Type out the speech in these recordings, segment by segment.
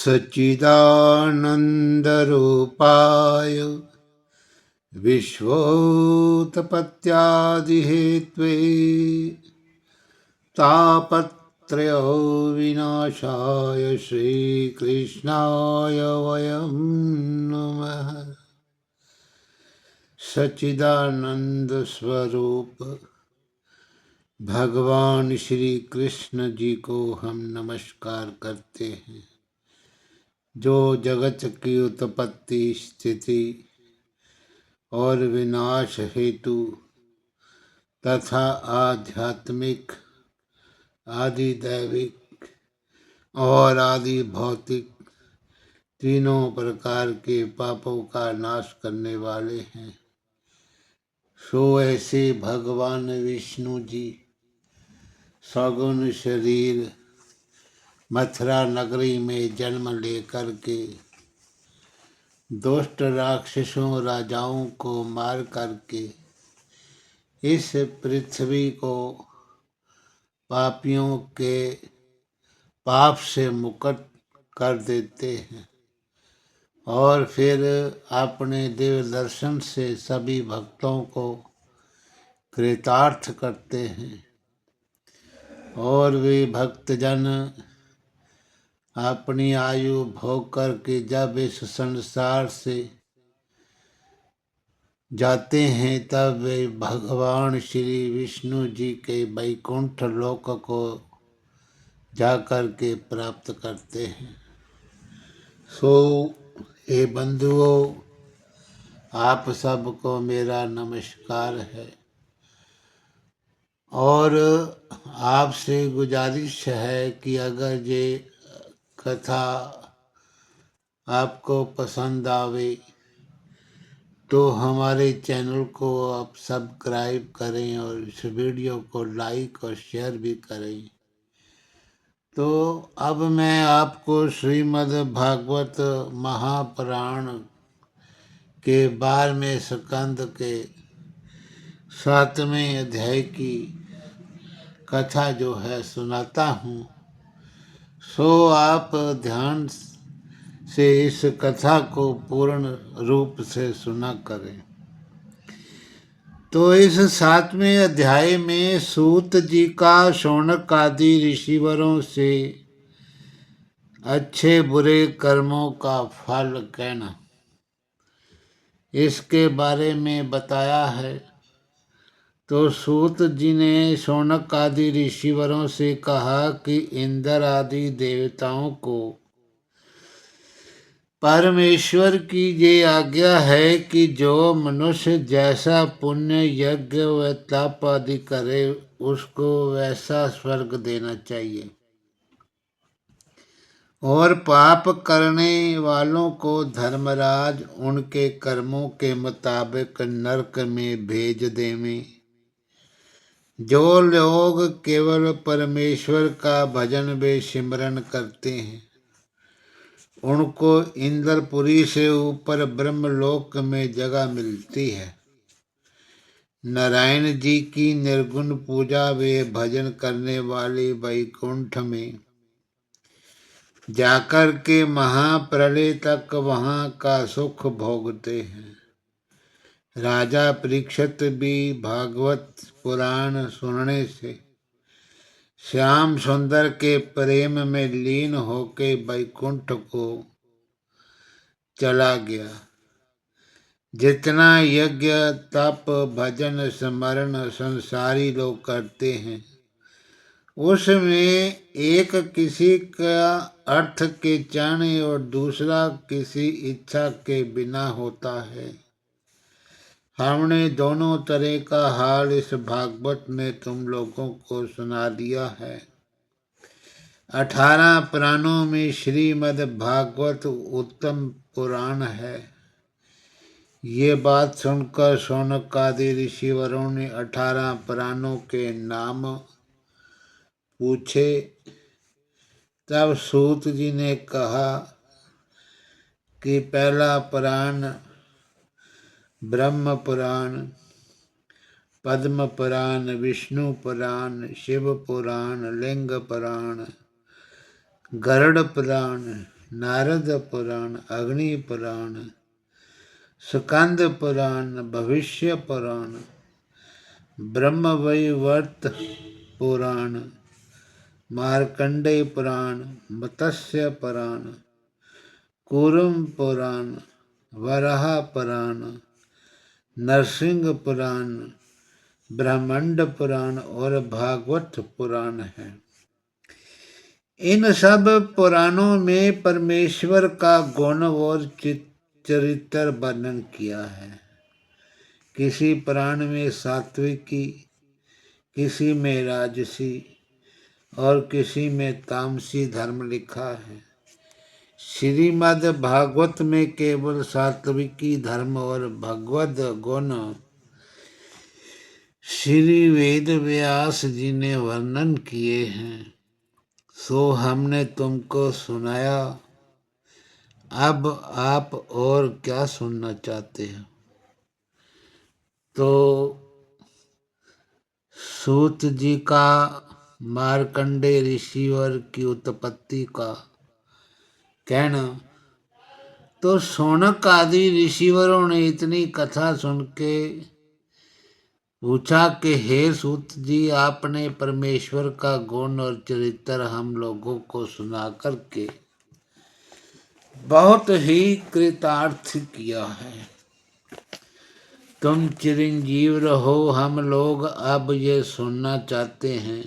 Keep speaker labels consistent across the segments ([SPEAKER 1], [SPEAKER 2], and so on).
[SPEAKER 1] सच्चिदानन्दरूपाय विश्वोत्पत्त्यादिहेत्वे तापत्रयविनाशाय श्रीकृष्णाय वयं नमः। सच्चिदानंद स्वरूप भगवान श्री कृष्ण जी को हम नमस्कार करते हैं, जो जगत की उत्पत्ति, स्थिति और विनाश हेतु तथा आध्यात्मिक, आदि दैविक और आदि भौतिक तीनों प्रकार के पापों का नाश करने वाले हैं। सो ऐसे भगवान विष्णु जी सगुण शरीर मथुरा नगरी में जन्म लेकर के दुष्ट राक्षसों राजाओं को मार करके इस पृथ्वी को पापियों के पाप से मुक्त कर देते हैं और फिर अपने दिव्य दर्शन से सभी भक्तों को कृतार्थ करते हैं और वे भक्तजन अपनी आयु भोग करके जब इस संसार से जाते हैं तब वे भगवान श्री विष्णु जी के वैकुंठ लोक को जाकर के प्राप्त करते हैं। सो हे बंधुओं, आप सबको मेरा नमस्कार है और आपसे गुजारिश है कि अगर ये कथा आपको पसंद आवे तो हमारे चैनल को आप सब्सक्राइब करें और इस वीडियो को लाइक और शेयर भी करें। तो अब मैं आपको श्रीमद् भागवत महापुराण के 12वें स्कंद के 7वें अध्याय की कथा जो है सुनाता हूँ। सो आप ध्यान से इस कथा को पूर्ण रूप से सुना करें। तो इस 7वें अध्याय में सूत जी का शौनक आदि ऋषिवरों से अच्छे बुरे कर्मों का फल कहना, इसके बारे में बताया है। तो सूत जी ने शौनक आदि ऋषिवरों से कहा कि इंद्र आदि देवताओं को परमेश्वर की ये आज्ञा है कि जो मनुष्य जैसा पुण्य यज्ञ व तप आदि करे उसको वैसा स्वर्ग देना चाहिए और पाप करने वालों को धर्मराज उनके कर्मों के मुताबिक नरक में भेज देवे। जो लोग केवल परमेश्वर का भजन व सिमरन करते हैं उनको इंद्रपुरी से ऊपर ब्रह्मलोक में जगह मिलती है। नारायण जी की निर्गुण पूजा वे भजन करने वाले वैकुंठ में जाकर के महाप्रलय तक वहाँ का सुख भोगते हैं। राजा परीक्षित भी भागवत पुराण सुनने से श्याम सुंदर के प्रेम में लीन होके वैकुंठ को चला गया। जितना यज्ञ तप भजन स्मरण संसारी लोग करते हैं उसमें एक किसी का अर्थ के चाहने और दूसरा किसी इच्छा के बिना होता है। हमने दोनों तरह का हाल इस भागवत में तुम लोगों को सुना दिया है। 18 पुराणों में श्रीमद् भागवत उत्तम पुराण है। ये बात सुनकर शौनक आदि ऋषिवरों ने 18 पुराणों के नाम पूछे। तब सूत जी ने कहा कि पहला पुराण ब्रह्म पुराण, पद्म पुराण, विष्णु पुराण, शिव पुराण, लिंग पुराण, गरुड़ पुराण, नारद पुराण, अग्नि पुराण, स्कंद पुराण, भविष्य पुराण, ब्रह्मवैवर्त पुराण, मार्कंडेय पुराण, मत्स्य पुराण, कूर्म पुराण, वराह पुराण, नरसिंह पुराण, ब्रह्मांड पुराण और भागवत पुराण है। इन सब पुराणों में परमेश्वर का गुण और चरित्र वर्णन किया है। किसी पुराण में सात्विकी, किसी में राजसी और किसी में तामसी धर्म लिखा है। श्रीमद् भागवत में केवल सात्विकी धर्म और भगवद गुण श्री वेद व्यास जी ने वर्णन किए हैं, सो हमने तुमको सुनाया। अब आप और क्या सुनना चाहते हो? तो सूत जी का मार्कंडेय ऋषिवर की उत्पत्ति का कहना, तो शौनक आदि ऋषिवरों ने इतनी कथा सुन के पूछा कि हे सूत जी, आपने परमेश्वर का गुण और चरित्र हम लोगों को सुना करके बहुत ही कृतार्थ किया है। तुम चिरंजीव रहो। हम लोग अब ये सुनना चाहते हैं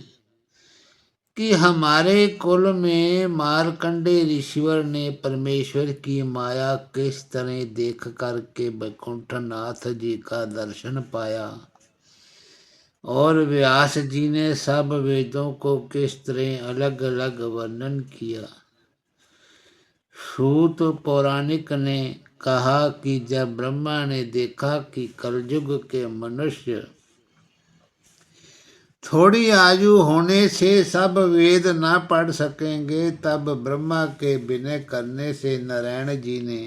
[SPEAKER 1] कि हमारे कुल में मार्कंडेय ऋषिवर ने परमेश्वर की माया किस तरह देख करके वैकुंठनाथ जी का दर्शन पाया, और व्यास जी ने सब वेदों को किस तरह अलग अलग वर्णन किया। सूत पौराणिक ने कहा कि जब ब्रह्मा ने देखा कि कलयुग के मनुष्य थोड़ी आयु होने से सब वेद ना पढ़ सकेंगे, तब ब्रह्मा के विनय करने से नारायण जी ने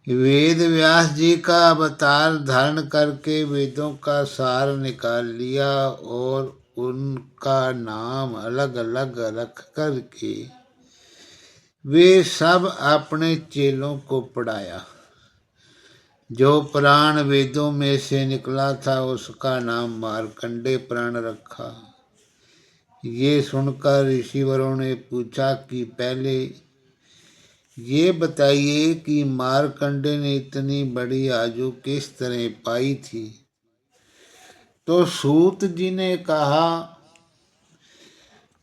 [SPEAKER 1] वेद व्यास जी का अवतार धारण करके वेदों का सार निकाल लिया और उनका नाम अलग अलग रख करके वे सब अपने चेलों को पढ़ाया। जो पुराण वेदों में से निकला था उसका नाम मार्कंडेय पुराण रखा। ये सुनकर ऋषिवरों ने पूछा कि पहले ये बताइए कि मार्कंडेय ने इतनी बड़ी आयु किस तरह पाई थी। तो सूत जी ने कहा,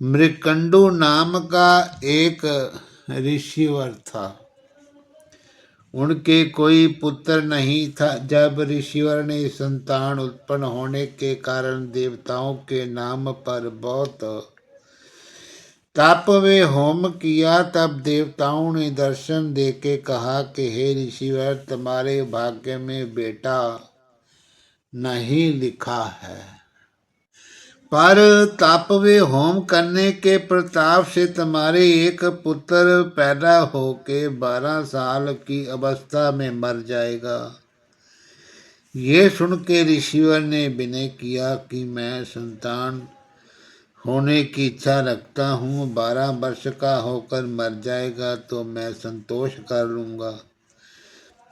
[SPEAKER 1] मृकंडु नाम का एक ऋषिवर था, उनके कोई पुत्र नहीं था। जब ऋषिवर ने संतान उत्पन्न होने के कारण देवताओं के नाम पर बहुत तप वे होम किया, तब देवताओं ने दर्शन देके कहा कि हे ऋषिवर, तुम्हारे भाग्य में बेटा नहीं लिखा है, पर तप वे होम करने के प्रताप से तुम्हारे एक पुत्र पैदा होके 12 साल की अवस्था में मर जाएगा। ये सुन के ऋषिवर ने विनय किया कि मैं संतान होने की इच्छा रखता हूँ, 12 वर्ष का होकर मर जाएगा तो मैं संतोष कर लूँगा।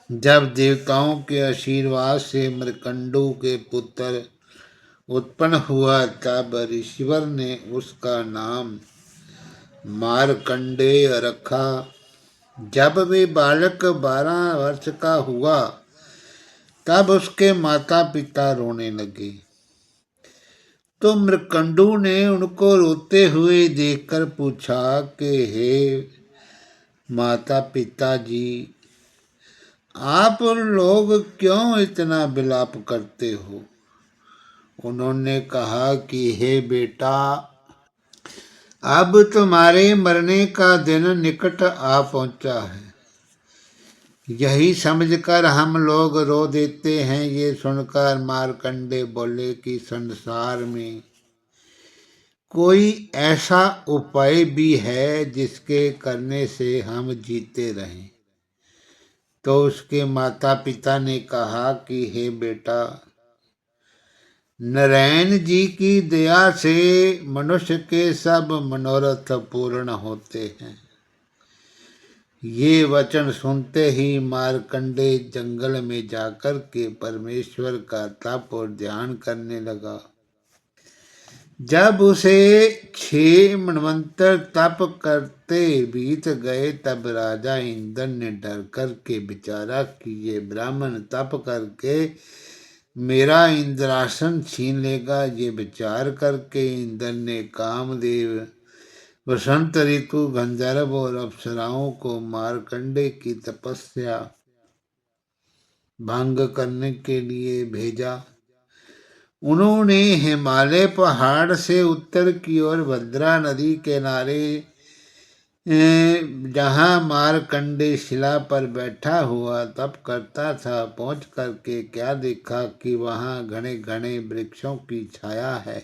[SPEAKER 1] जब देवताओं के आशीर्वाद से मृकंडु के पुत्र उत्पन्न हुआ, तब ऋषिवर ने उसका नाम मार्कंडेय रखा। जब वे बालक 12 वर्ष का हुआ, तब उसके माता पिता रोने लगे, तो मृकंडु ने उनको रोते हुए देखकर पूछा कि हे माता पिता जी, आप लोग क्यों इतना विलाप करते हो? उन्होंने कहा कि हे बेटा, अब तुम्हारे मरने का दिन निकट आ पहुंचा है, यही समझकर हम लोग रो देते हैं। ये सुनकर मार्कंडेय बोले कि संसार में कोई ऐसा उपाय भी है जिसके करने से हम जीते रहें। तो उसके माता पिता ने कहा कि हे बेटा, नारायण जी की दया से मनुष्य के सब मनोरथ पूर्ण होते हैं। ये वचन सुनते ही मार्कंडे जंगल में जाकर के परमेश्वर का तप और ध्यान करने लगा। जब उसे 6 मनवंतर तप करते बीत गए, तब राजा इंद्र ने डर कर के विचारा कि ये ब्राह्मण तप करके मेरा इंद्रासन छीन लेगा। ये विचार करके इंद्र ने कामदेव, वसंत ऋतु, गंधर्व और अप्सराओं को मार्कंडे की तपस्या भंग करने के लिए भेजा। उन्होंने हिमालय पहाड़ से उत्तर की ओर भद्रा नदी के किनारे जहाँ मार्कंडे शिला पर बैठा हुआ तप करता था, पहुंच करके क्या देखा कि वहाँ घने घने वृक्षों की छाया है।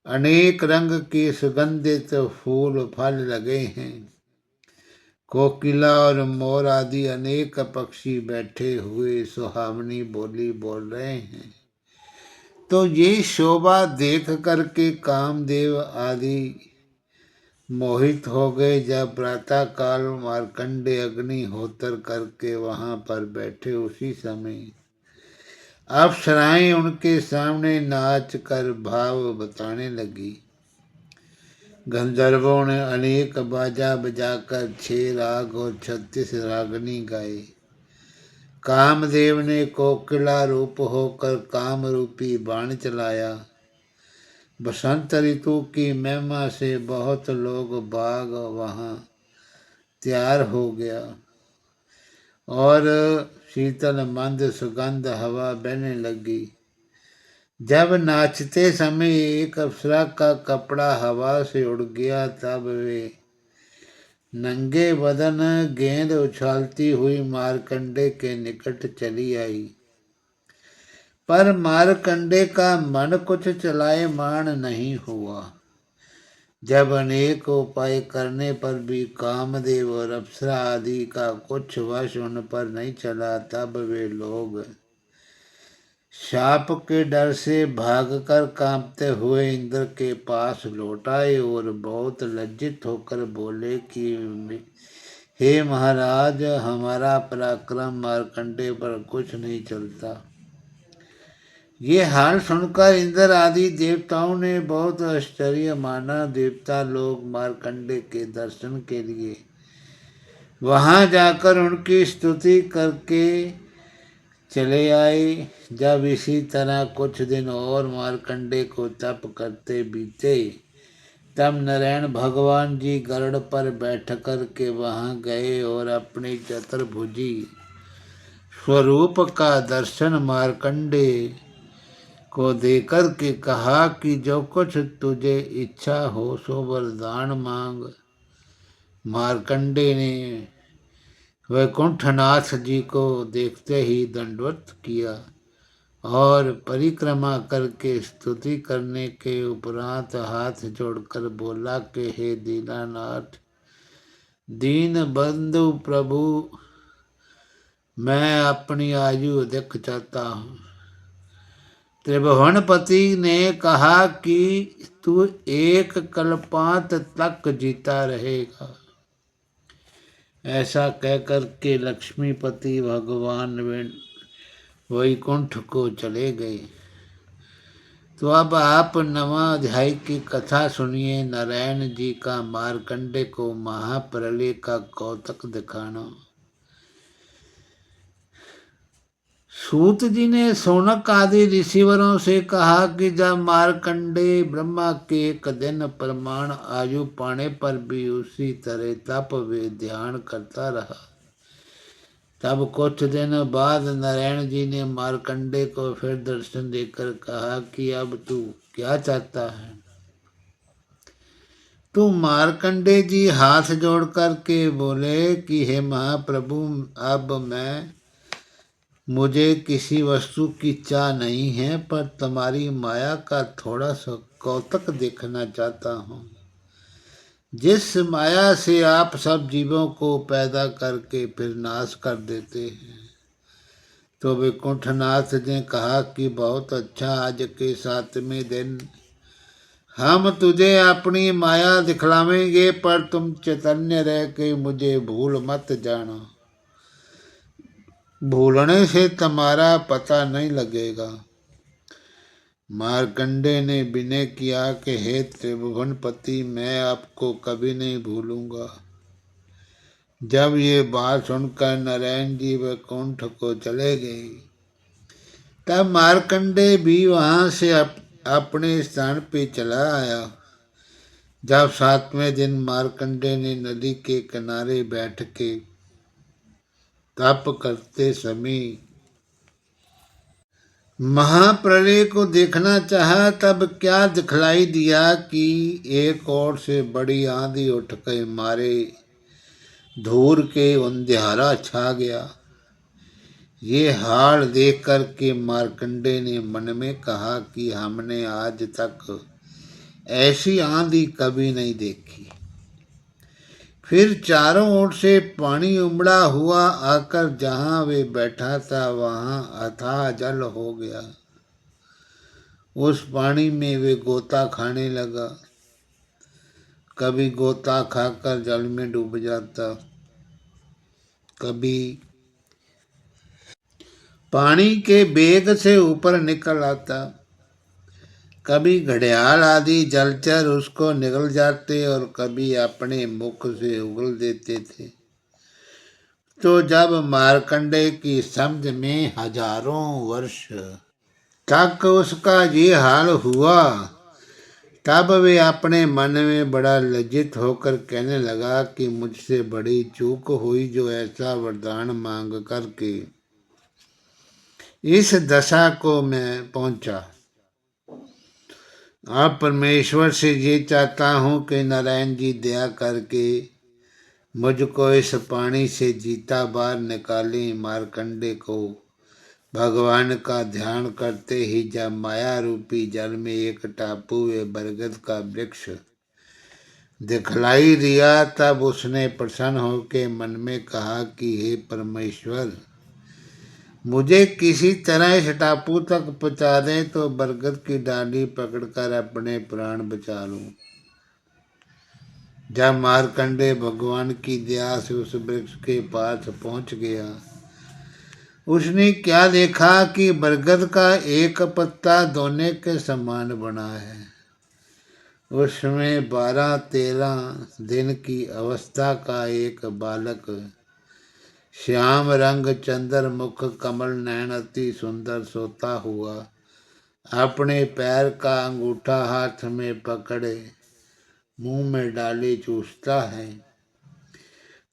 [SPEAKER 1] अनेक रंग के सुगंधित फूल फल लगे हैं। कोकिला और मोर आदि अनेक पक्षी बैठे हुए सुहावनी बोली बोल रहे हैं। तो ये शोभा देख करके कामदेव आदि मोहित हो गए। जब प्रातः काल मार्कंडे अग्निहोत्र करके वहां पर बैठे, उसी समय अप्सराएं उनके सामने नाच कर भाव बताने लगी। गंधर्वों ने अनेक बाजा बजाकर 6 राग और 36 रागनी गाए। कामदेव ने कोकिला रूप होकर काम रूपी बाण चलाया। बसंत ऋतु की महिमा से बहुत लोग बाग वहाँ तैयार हो गया और शीतल मंद सुगंध हवा बहने लगी। जब नाचते समय एक अप्सरा का कपड़ा हवा से उड़ गया, तब वे नंगे बदन गेंद उछालती हुई मार्कंडे के निकट चली आई। पर मार्कंडे का मन कुछ चलायमान नहीं हुआ। जब अनेक उपाय करने पर भी कामदेव और अप्सरा आदि का कुछ वश उन पर नहीं चला, तब वे लोग शाप के डर से भागकर कांपते हुए इंद्र के पास लौट आए और बहुत लज्जित होकर बोले कि हे महाराज, हमारा पराक्रम मार्कंडे पर कुछ नहीं चलता। ये हाल सुनकर इंद्र आदि देवताओं ने बहुत आश्चर्य माना। देवता लोग मार्कंडे के दर्शन के लिए वहां जाकर उनकी स्तुति करके चले आए। जब इसी तरह कुछ दिन और मार्कंडे को तप करते बीते, तब नारायण भगवान जी गरुड़ पर बैठ कर के वहां गए और अपने चतुर्भुजी स्वरूप का दर्शन मार्कंडे को देकर के कहा कि जो कुछ तुझे इच्छा हो सो वरदान मांग। मार्कंडे ने वैकुंठनाथ जी को देखते ही दंडवत किया और परिक्रमा करके स्तुति करने के उपरांत हाथ जोड़कर बोला कि हे दीनानाथ, दीन बंधु प्रभु, मैं अपनी आयु अधिक चाहता हूँ। त्रिभुवनपति ने कहा कि तू 1 कल्पांत तक जीता रहेगा। ऐसा कहकर के लक्ष्मीपति भगवान वैकुंठ को चले गए। तो अब आप 9वां अध्याय की कथा सुनिए। नारायण जी का मार्कंडे को महाप्रलय का कौतक दिखाना। सूत जी ने सोनक आदि ऋषिवरों से कहा कि जब मार्कंडे ब्रह्मा के 1 दिन प्रमाण आयु पाने पर भी उसी तरह तप वे ध्यान करता रहा, तब कुछ दिन बाद नारायण जी ने मार्कंडे को फिर दर्शन देकर कहा कि अब तू क्या चाहता है। तो मार्कंडे जी हाथ जोड़ करके बोले कि हे महाप्रभु, अब मुझे किसी वस्तु की चाह नहीं है, पर तुम्हारी माया का थोड़ा सा कौतक देखना चाहता हूँ, जिस माया से आप सब जीवों को पैदा करके फिर नाश कर देते हैं। तो वैकुंठनाथ ने कहा कि बहुत अच्छा, आज के 7वें दिन हम तुझे अपनी माया दिखलावेंगे, पर तुम चैतन्य रह के मुझे भूल मत जाना। भूलने से तुम्हारा पता नहीं लगेगा। मार्कंडे ने विनय किया कि हे त्रिभुवनपति, मैं आपको कभी नहीं भूलूंगा। जब ये बात सुनकर नारायण जी वैकुंठ को चले गए, तब मार्कंडे भी वहां से अपने स्थान पे चला आया। जब 7वें दिन मार्कंडे ने नदी के किनारे बैठ के तप करते समय महाप्रलय को देखना चाहा, तब क्या दिखलाई दिया कि एक ओर से बड़ी आंधी उठ के मारे धूर के अंधियारा छा गया। ये हाल देख कर के मार्कंडे ने मन में कहा कि हमने आज तक ऐसी आंधी कभी नहीं देखी। फिर चारों ओर से पानी उमड़ा हुआ आकर जहां वे बैठा था वहां अथाह जल हो गया। उस पानी में वे गोता खाने लगा। कभी गोता खाकर जल में डूब जाता, कभी पानी के वेग से ऊपर निकल आता, कभी घड़ियाल आदि जलचर उसको निगल जाते और कभी अपने मुख से उगल देते थे। तो जब मार्कंडे की समझ में हजारों वर्ष तक उसका ये हाल हुआ, तब वे अपने मन में बड़ा लज्जित होकर कहने लगा कि मुझसे बड़ी चूक हुई जो ऐसा वरदान मांग करके इस दशा को मैं पहुंचा। अब परमेश्वर से ये चाहता हूँ कि नारायण जी दया करके मुझको इस पानी से जीता बाहर निकालें। मार्कंडे को भगवान का ध्यान करते ही जब माया रूपी जल में एक टापू व बरगद का वृक्ष दिखलाई दिया, तब उसने प्रसन्न होकर मन में कहा कि हे परमेश्वर, मुझे किसी तरह इस टापू तक पहुंचा दें तो बरगद की डाली पकड़कर अपने प्राण बचा लूं। जब मार्कंडे भगवान की दया से उस वृक्ष के पास पहुंच गया, उसने क्या देखा कि बरगद का एक पत्ता दोने के समान बना है। उसमें 12-13 दिन की अवस्था का एक बालक श्याम रंग चंद्र मुख कमल नैन अति सुंदर सोता हुआ अपने पैर का अंगूठा हाथ में पकड़े मुंह में डाली चूसता है।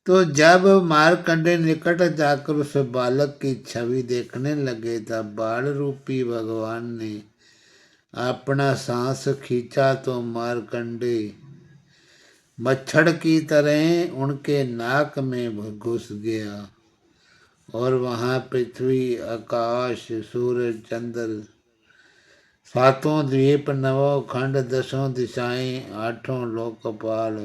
[SPEAKER 1] तो जब मार्कंडे निकट जाकर उस बालक की छवि देखने लगे, तब बाल रूपी भगवान ने अपना सांस खींचा तो मार्कंडे मच्छर की तरह उनके नाक में घुस गया और वहां पृथ्वी, आकाश, सूरज, चंद्र, 7 द्वीप, 9 खंड, 10 दिशाएं, 8 लोकपाल,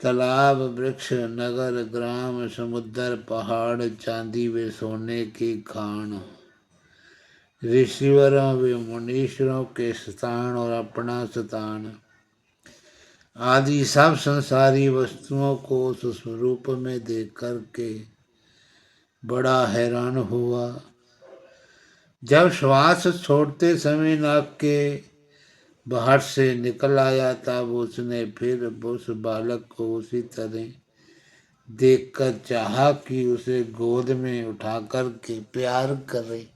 [SPEAKER 1] तालाब, वृक्ष, नगर, ग्राम, समुद्र, पहाड़, चांदी व सोने की खान, ऋषिवरों व मुनीश्वरों के स्थान और अपना स्थान आदि सब संसारी वस्तुओं को उस स्वरूप में देख करके बड़ा हैरान हुआ। जब श्वास छोड़ते समय नाक के बाहर से निकल आया, तब उसने फिर उस बालक को उसी तरह देखकर चाहा कि उसे गोद में उठा करके प्यार करे।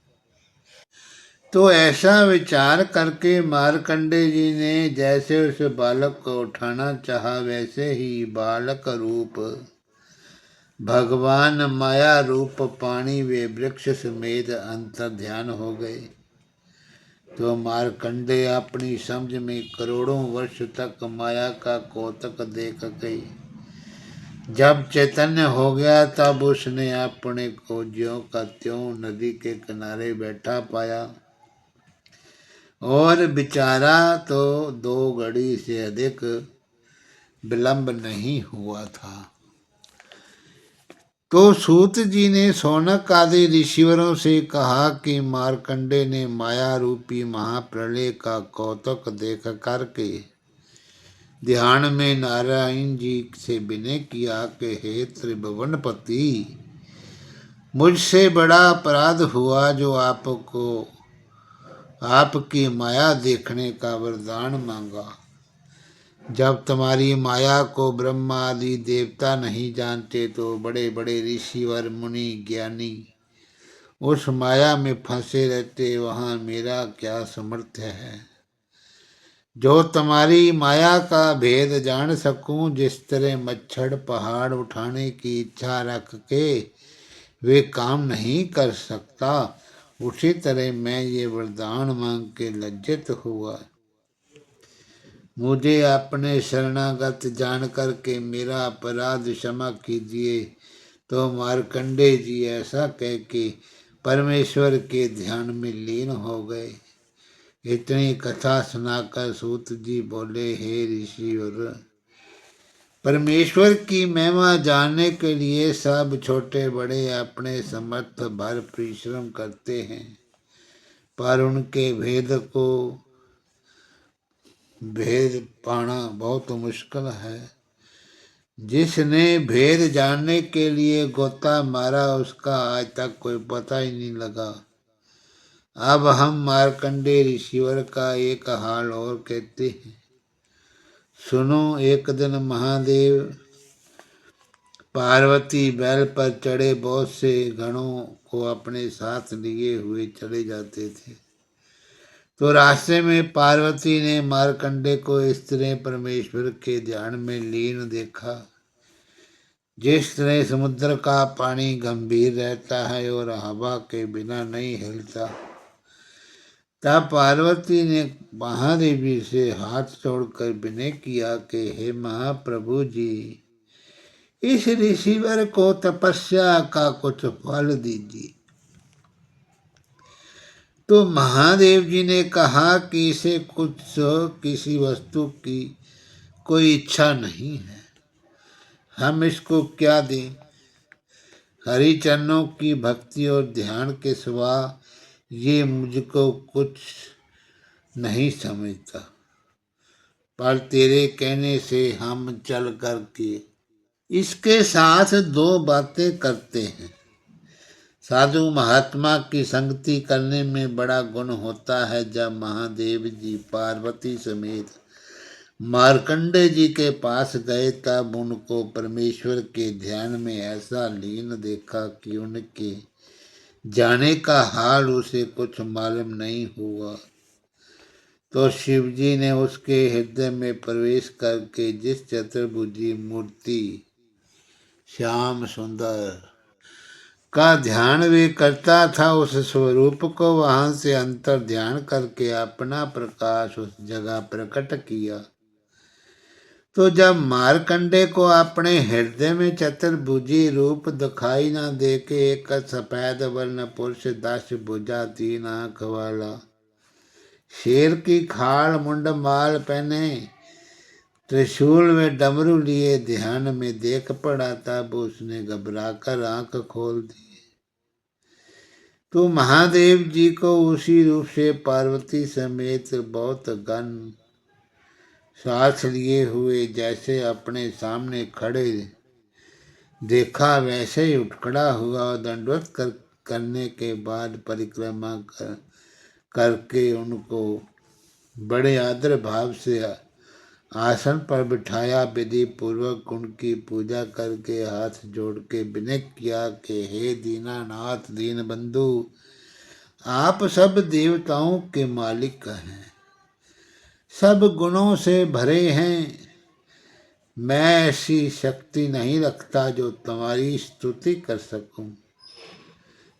[SPEAKER 1] तो ऐसा विचार करके मार्कंडे जी ने जैसे उस बालक को उठाना चाहा, वैसे ही बालक रूप भगवान माया रूप पानी वे वृक्ष समेत अंतर ध्यान हो गए। तो मार्कंडे अपनी समझ में करोड़ों वर्ष तक माया का कौतक देख गई। जब चैतन्य हो गया, तब उसने अपने को ज्यों का त्यों नदी के किनारे बैठा पाया और बेचारा तो 2 घड़ी से अधिक विलंब नहीं हुआ था। तो सूत जी ने शौनक आदि ऋषिवरों से कहा कि मार्कंडे ने माया रूपी महाप्रलय का कौतुक देख करके ध्यान में नारायण जी से विनय किया कि हे त्रिभुवनपति, मुझसे बड़ा अपराध हुआ जो आपको आपकी माया देखने का वरदान मांगा। जब तुम्हारी माया को ब्रह्मा आदि देवता नहीं जानते तो बड़े बड़े ऋषिवर मुनि ज्ञानी उस माया में फंसे रहते, वहाँ मेरा क्या समर्थ्य है जो तुम्हारी माया का भेद जान सकूं। जिस तरह मच्छर पहाड़ उठाने की इच्छा रख के वे काम नहीं कर सकता, उसी तरह मैं ये वरदान मांग के लज्जित हुआ। मुझे अपने शरणागत जान कर के मेरा अपराध क्षमा कीजिए। तो मार्कंडे जी ऐसा कह के परमेश्वर के ध्यान में लीन हो गए। इतनी कथा सुनाकर सूत जी बोले, हे ऋषि, और परमेश्वर की महिमा जानने के लिए सब छोटे बड़े अपने समर्थ भर परिश्रम करते हैं, पर उनके भेद पाना बहुत मुश्किल है। जिसने भेद जानने के लिए गोता मारा उसका आज तक कोई पता ही नहीं लगा। अब हम मार्कंडे ऋषिवर का एक हाल और कहते हैं, सुनो। एक दिन महादेव पार्वती बैल पर चढ़े बहुत से गणों को अपने साथ लिए हुए चले जाते थे। तो रास्ते में पार्वती ने मार्कंडे को इस तरह परमेश्वर के ध्यान में लीन देखा जिस तरह समुद्र का पानी गंभीर रहता है और हवा के बिना नहीं हिलता। तब पार्वती ने महादेवी से हाथ जोड़कर विनय किया कि हे महाप्रभु जी, इस ऋषिवर को तपस्या का कुछ फल दीजिए। तो महादेव जी ने कहा कि इसे किसी वस्तु की कोई इच्छा नहीं है, हम इसको क्या दें। हरिचरणों की भक्ति और ध्यान के सिवा ये मुझको कुछ नहीं समझता, पर तेरे कहने से हम चल करके इसके साथ दो बातें करते हैं। साधु महात्मा की संगति करने में बड़ा गुण होता है। जब महादेव जी पार्वती समेत मार्कंडे जी के पास गए तब उनको परमेश्वर के ध्यान में ऐसा लीन देखा कि उनके जाने का हाल उसे कुछ मालूम नहीं हुआ। तो शिव जी ने उसके हृदय में प्रवेश करके जिस चतुर्भुजी मूर्ति श्याम सुंदर का ध्यान वे करता था, उस स्वरूप को वहां से अंतर ध्यान करके अपना प्रकाश उस जगह प्रकट किया। तो जब मार्कंडे को अपने हृदय में चतुर्भुजी रूप दिखाई न दे के एक सफेद वर्ण पुरुष 10 भुजा 3 आंख वाला शेर की खाल मुंड माल पहने त्रिशूल में डमरू लिए ध्यान में देख पड़ा, तब उसने घबराकर आंख खोल दी। तो महादेव जी को उसी रूप से पार्वती समेत बहुत गण सांस लिए हुए जैसे अपने सामने खड़े देखा, वैसे ही उठ खड़ा हुआ और दंडवत करने के बाद परिक्रमा करके उनको बड़े आदर भाव से आसन पर बिठाया। विधि पूर्वक उनकी पूजा करके हाथ जोड़ के विनय किया कि हे दीनानाथ दीन बंधु, आप सब देवताओं के मालिक हैं, सब गुणों से भरे हैं। मैं ऐसी शक्ति नहीं रखता जो तुम्हारी स्तुति कर सकूं।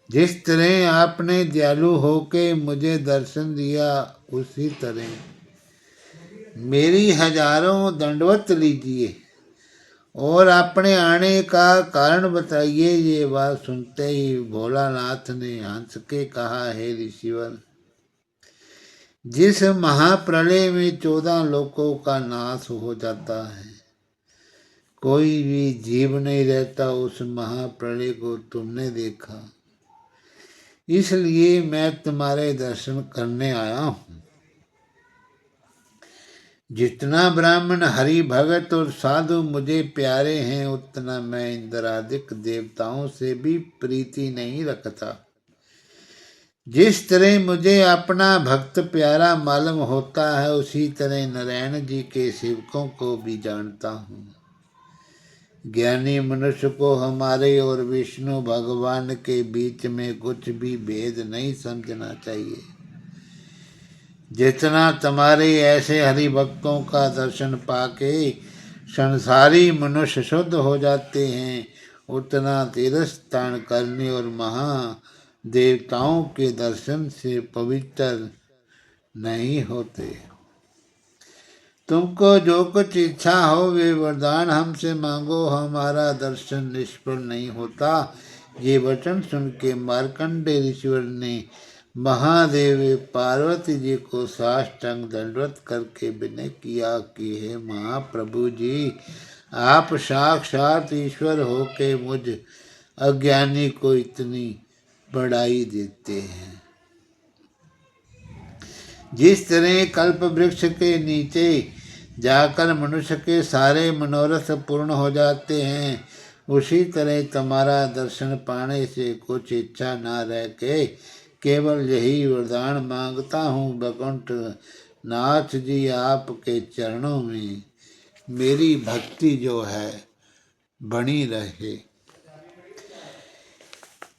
[SPEAKER 1] जिस तरह आपने दयालु होके मुझे दर्शन दिया, उसी तरह मेरी हजारों दंडवत लीजिए और अपने आने का कारण बताइए। ये बात सुनते ही भोलानाथ ने हंस के कहा, हे ऋषिवर, जिस महाप्रलय में 14 लोकों का नाश हो जाता है, कोई भी जीव नहीं रहता, उस महाप्रलय को तुमने देखा, इसलिए मैं तुम्हारे दर्शन करने आया हूँ। जितना ब्राह्मण हरि भगत और साधु मुझे प्यारे हैं, उतना मैं इंद्रादिक देवताओं से भी प्रीति नहीं रखता। जिस तरह मुझे अपना भक्त प्यारा मालूम होता है, उसी तरह नारायण जी के सेवकों को भी जानता हूँ। ज्ञानी मनुष्य को हमारे और विष्णु भगवान के बीच में कुछ भी भेद नहीं समझना चाहिए। जितना तुम्हारे ऐसे हरि भक्तों का दर्शन पाके संसारी मनुष्य शुद्ध हो जाते हैं, उतना तीर्थ स्थान करने और महादेवताओं के दर्शन से पवित्र नहीं होते। तुमको जो कुछ इच्छा हो वे वरदान हमसे मांगो, हमारा दर्शन निष्फल नहीं होता। ये वचन सुन के मार्कंडेय ऋषिवर ने महादेव पार्वती जी को साष्टांग दंडवत करके विनय किया कि हे महाप्रभु जी, आप साक्षात ईश्वर होके मुझ अज्ञानी को इतनी बड़ाई देते हैं। जिस तरह कल्प वृक्ष के नीचे जाकर मनुष्य के सारे मनोरथ पूर्ण हो जाते हैं, उसी तरह तुम्हारा दर्शन पाने से कुछ इच्छा ना रह के केवल यही वरदान मांगता हूँ। वैकुंठ नाथ जी, आपके चरणों में मेरी भक्ति जो है बनी रहे।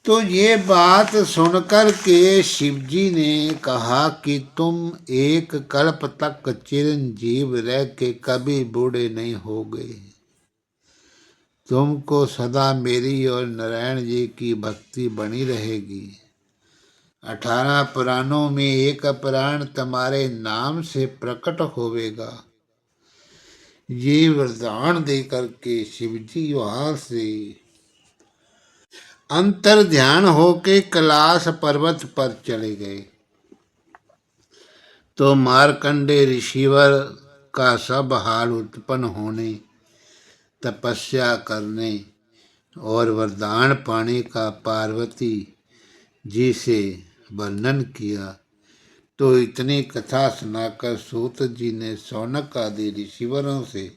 [SPEAKER 1] तो ये बात सुनकर के शिवजी ने कहा कि तुम एक कल्प तक चिरंजीव रह के कभी बूढ़े नहीं हो गए। तुमको सदा मेरी और नारायण जी की भक्ति बनी रहेगी। 18 पुराणों में एक पुराण तुम्हारे नाम से प्रकट होवेगा। ये वरदान दे करके शिवजी वहां से अंतर ध्यान होके कैलाश पर्वत पर चले गए। तो मार्कंडेय ऋषिवर का सब हाल उत्पन्न होने, तपस्या करने और वरदान पाने का पार्वती जी से वर्णन किया। तो इतनी कथा सुनाकर सूत जी ने शौनक आदि ऋषिवरों से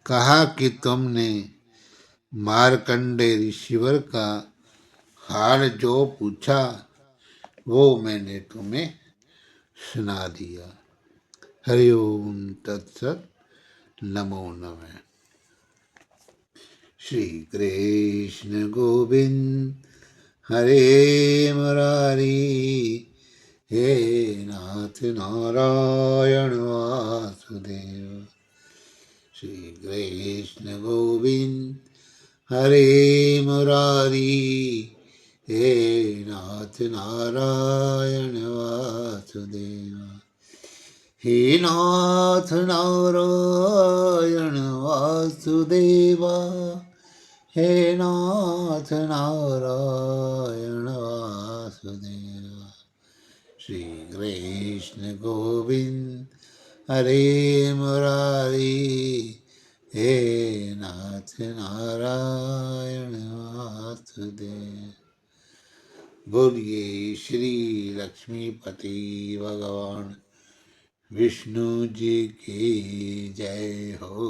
[SPEAKER 1] कहा कि तुमने मार्कंडेय ऋषिवर का हाल जो पूछा वो मैंने तुम्हें सुना दिया। हरि ओम तत्सत। नमो नमः। श्री कृष्ण गोविंद हरे मुरारी, हे नाथ नारायण वासुदेव। श्री कृष्ण गोविंद हरे मुरारी, हे नाथ नारायण वासुदेव। हे नाथ नारायण वासुदेवा, हे नाथ नारायण वासुदेवा। श्री कृष्ण गोविंद हरे मुरारी, हे नाथ नारायण वासुदेव। बोलिए श्री लक्ष्मीपति भगवान विष्णु जी की जय हो।